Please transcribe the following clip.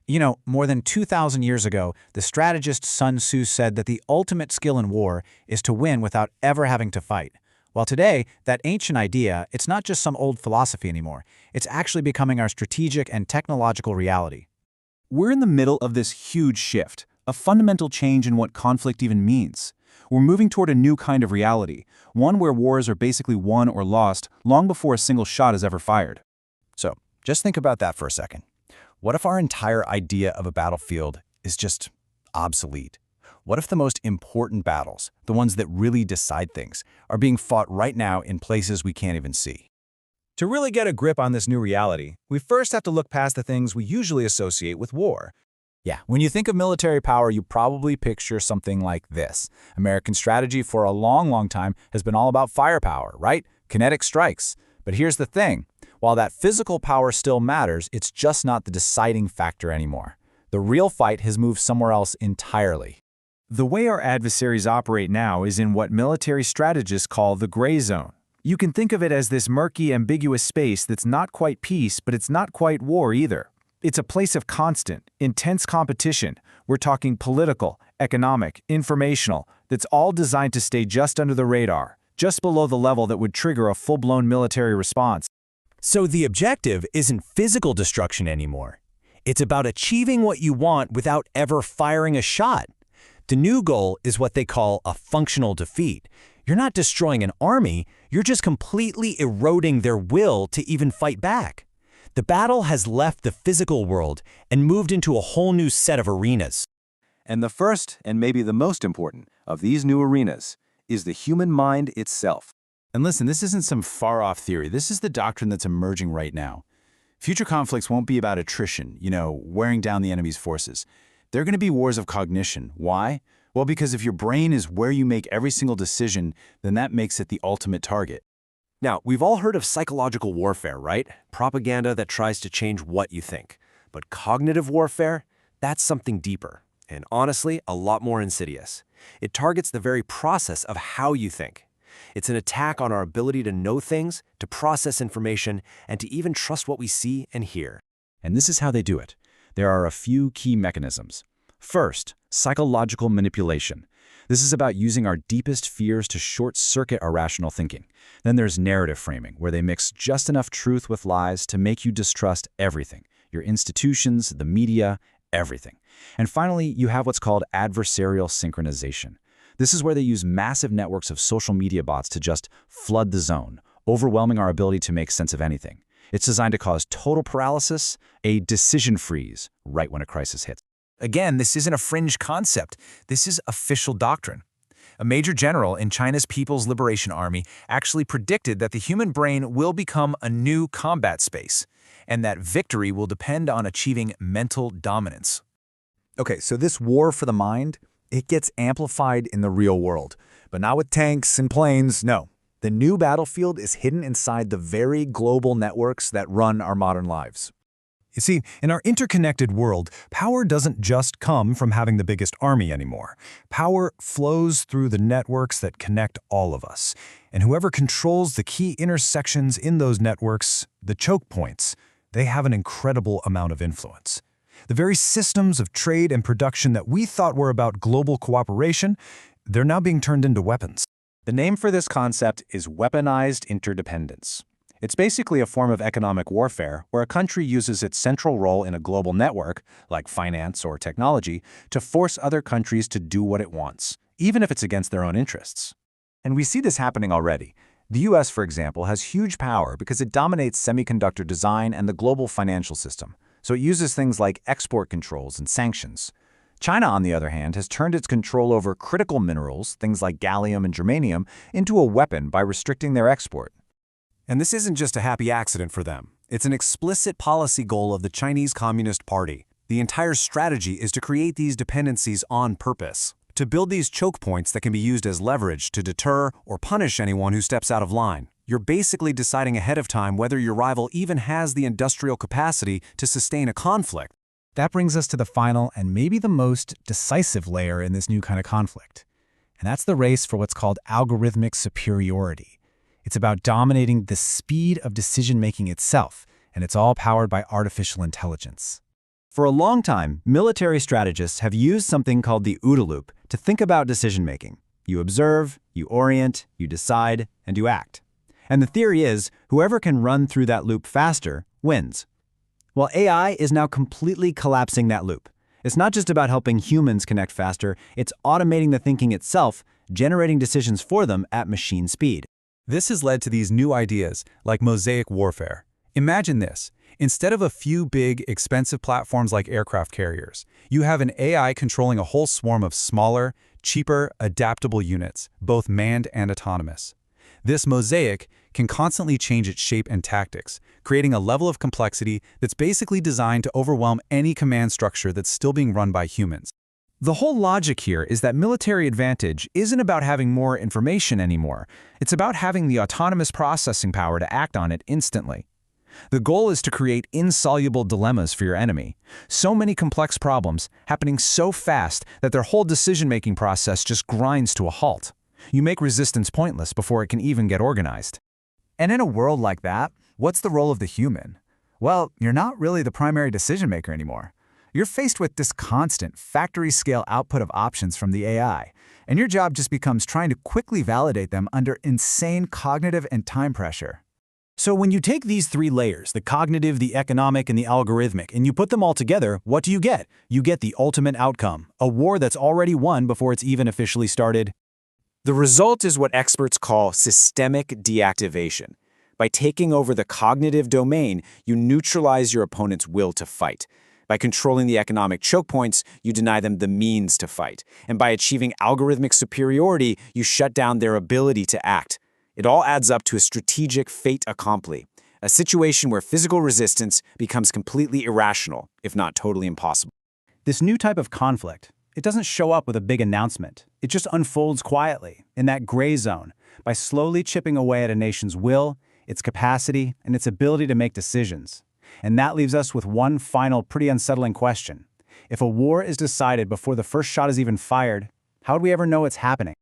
More than 2,000 years ago, the strategist Sun Tzu said that the ultimate skill in war is to win without ever having to fight. While today, that ancient idea, it's not just some old philosophy anymore. It's actually becoming our strategic and technological reality. We're in the middle of this huge shift, a fundamental change in what conflict even means. We're moving toward a new kind of reality, one where wars are basically won or lost long before a single shot is ever fired. So, just think about that for a second. What if our entire idea of a battlefield is just obsolete? What if the most important battles, the ones that really decide things, are being fought right now in places we can't even see? To really get a grip on this new reality, we first have to look past the things we usually associate with war. Yeah, when you think of military power, you probably picture something like this. American strategy for a long time has been all about firepower, right? Kinetic strikes. But here's the thing. While that physical power still matters, it's just not the deciding factor anymore. The real fight has moved somewhere else entirely. The way our adversaries operate now is in what military strategists call the gray zone. You can think of it as this murky, ambiguous space that's not quite peace, but it's not quite war either. It's a place of constant, intense competition. We're talking political, economic, informational, that's all designed to stay just under the radar, just below the level that would trigger a full-blown military response. So the objective isn't physical destruction anymore. It's about achieving what you want without ever firing a shot. The new goal is what they call a functional defeat. You're not destroying an army, you're just completely eroding their will to even fight back. The battle has left the physical world and moved into a whole new set of arenas. And the first, and maybe the most important, of these new arenas is the human mind itself. And listen, this isn't some far-off theory. This is the doctrine that's emerging right now. Future conflicts won't be about attrition, wearing down the enemy's forces. They're going to be wars of cognition. Why? Well, because if your brain is where you make every single decision, then that makes it the ultimate target. Now, we've all heard of psychological warfare, right? Propaganda that tries to change what you think. But cognitive warfare, that's something deeper, and honestly, a lot more insidious. It targets the very process of how you think. It's an attack on our ability to know things, to process information, and to even trust what we see and hear. And this is how they do it. There are a few key mechanisms. First, psychological manipulation. This is about using our deepest fears to short-circuit our rational thinking. Then there's narrative framing, where they mix just enough truth with lies to make you distrust everything. Your institutions, the media, everything. And finally, you have what's called adversarial synchronization. This is where they use massive networks of social media bots to just flood the zone, overwhelming our ability to make sense of anything. It's designed to cause total paralysis, a decision freeze, right when a crisis hits. Again, this isn't a fringe concept. This is official doctrine. A major general in China's People's Liberation Army actually predicted that the human brain will become a new combat space, and that victory will depend on achieving mental dominance. Okay, so this war for the mind, it gets amplified in the real world, but not with tanks and planes, no. The new battlefield is hidden inside the very global networks that run our modern lives. You see, in our interconnected world, power doesn't just come from having the biggest army anymore. Power flows through the networks that connect all of us. And whoever controls the key intersections in those networks, the choke points, they have an incredible amount of influence. The very systems of trade and production that we thought were about global cooperation, they're now being turned into weapons. The name for this concept is weaponized interdependence. It's basically a form of economic warfare where a country uses its central role in a global network, like finance or technology, to force other countries to do what it wants, even if it's against their own interests. And we see this happening already. The US, for example, has huge power because it dominates semiconductor design and the global financial system. So it uses things like export controls and sanctions. China, on the other hand, has turned its control over critical minerals, things like gallium and germanium, into a weapon by restricting their export. And this isn't just a happy accident for them. It's an explicit policy goal of the Chinese Communist Party. The entire strategy is to create these dependencies on purpose, to build these choke points that can be used as leverage to deter or punish anyone who steps out of line. You're basically deciding ahead of time whether your rival even has the industrial capacity to sustain a conflict. That brings us to the final and maybe the most decisive layer in this new kind of conflict. And that's the race for what's called algorithmic superiority. It's about dominating the speed of decision-making itself, and it's all powered by artificial intelligence. For a long time, military strategists have used something called the OODA loop to think about decision-making. You observe, you orient, you decide, and you act. And the theory is, whoever can run through that loop faster wins. Well, AI is now completely collapsing that loop. It's not just about helping humans connect faster, it's automating the thinking itself, generating decisions for them at machine speed. This has led to these new ideas, like mosaic warfare. Imagine this. Instead of a few big, expensive platforms like aircraft carriers, you have an AI controlling a whole swarm of smaller, cheaper, adaptable units, both manned and autonomous. This mosaic can constantly change its shape and tactics, creating a level of complexity that's basically designed to overwhelm any command structure that's still being run by humans. The whole logic here is that military advantage isn't about having more information anymore. It's about having the autonomous processing power to act on it instantly. The goal is to create insoluble dilemmas for your enemy. So many complex problems happening so fast that their whole decision-making process just grinds to a halt. You make resistance pointless before it can even get organized. And in a world like that, what's the role of the human? Well, you're not really the primary decision-maker anymore. You're faced with this constant factory-scale output of options from the AI, and your job just becomes trying to quickly validate them under insane cognitive and time pressure. So when you take these three layers, the cognitive, the economic, and the algorithmic, and you put them all together, what do you get? You get the ultimate outcome, a war that's already won before it's even officially started. The result is what experts call systemic deactivation. By taking over the cognitive domain, you neutralize your opponent's will to fight. By controlling the economic choke points, you deny them the means to fight. And by achieving algorithmic superiority, you shut down their ability to act. It all adds up to a strategic fait accompli, a situation where physical resistance becomes completely irrational, if not totally impossible. This new type of conflict, it doesn't show up with a big announcement. It just unfolds quietly, in that gray zone, by slowly chipping away at a nation's will, its capacity, and its ability to make decisions. And that leaves us with one final, pretty unsettling question. If a war is decided before the first shot is even fired, how would we ever know it's happening?